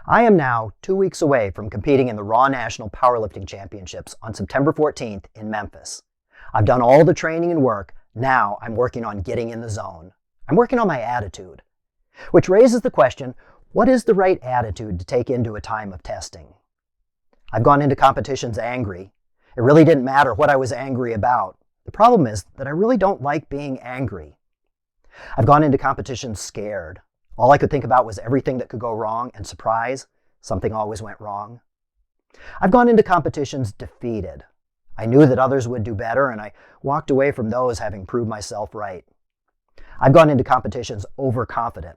I am now 2 weeks away from competing in the Raw National Powerlifting Championships on September 14th in Memphis. I've done all the training and work. Now I'm working on getting in the zone. I'm working on my attitude. Which raises the question, what is the right attitude to take into a time of testing? I've gone into competitions angry. It really didn't matter what I was angry about. The problem is that I really don't like being angry. I've gone into competitions scared. All I could think about was everything that could go wrong, and surprise, something always went wrong. I've gone into competitions defeated. I knew that others would do better, and I walked away from those having proved myself right. I've gone into competitions overconfident.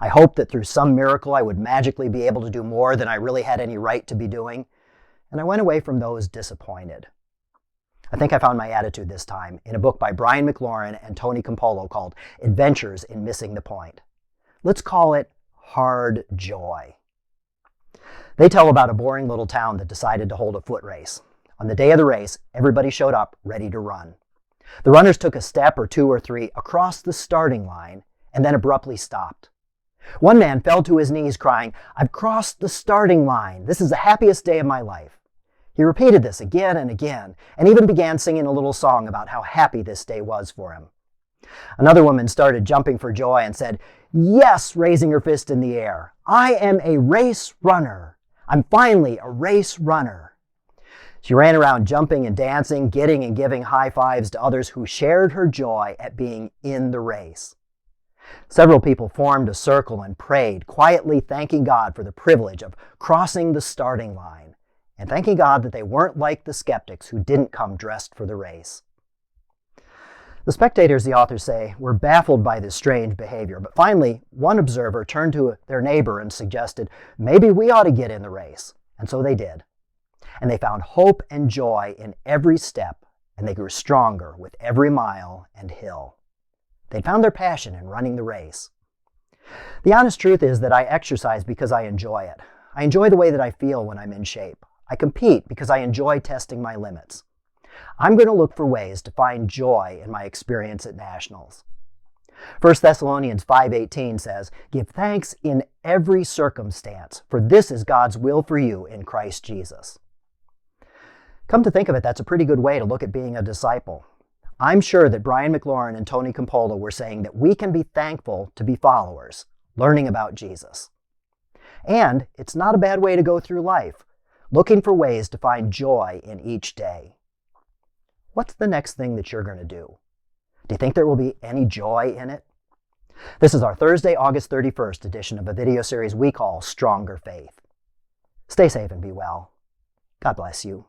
I hoped that through some miracle I would magically be able to do more than I really had any right to be doing, and I went away from those disappointed. I think I found my attitude this time in a book by Brian McLaurin and Tony Campolo called Adventures in Missing the Point. Let's call it Hard Joy. They tell about a boring little town that decided to hold a foot race. On the day of the race, everybody showed up ready to run. The runners took a step or two or three across the starting line and then abruptly stopped. One man fell to his knees crying, "I've crossed the starting line. This is the happiest day of my life." He repeated this again and again, and even began singing a little song about how happy this day was for him. Another woman started jumping for joy and said, "Yes," raising her fist in the air, "I am a race runner. I'm finally a race runner." She ran around jumping and dancing, getting and giving high fives to others who shared her joy at being in the race. Several people formed a circle and prayed, quietly thanking God for the privilege of crossing the starting line, and thanking God that they weren't like the skeptics who didn't come dressed for the race. The spectators, the authors say, were baffled by this strange behavior, but finally, one observer turned to their neighbor and suggested, "Maybe we ought to get in the race." And so they did. And they found hope and joy in every step, and they grew stronger with every mile and hill. They found their passion in running the race. The honest truth is that I exercise because I enjoy it. I enjoy the way that I feel when I'm in shape. I compete because I enjoy testing my limits. I'm going to look for ways to find joy in my experience at Nationals. 1 Thessalonians 5:18 says, "Give thanks in every circumstance, for this is God's will for you in Christ Jesus." Come to think of it, that's a pretty good way to look at being a disciple. I'm sure that Brian McLaurin and Tony Campolo were saying that we can be thankful to be followers, learning about Jesus. And it's not a bad way to go through life, looking for ways to find joy in each day. What's the next thing that you're going to do? Do you think there will be any joy in it? This is our Thursday, August 31st edition of a video series we call Stronger Faith. Stay safe and be well. God bless you.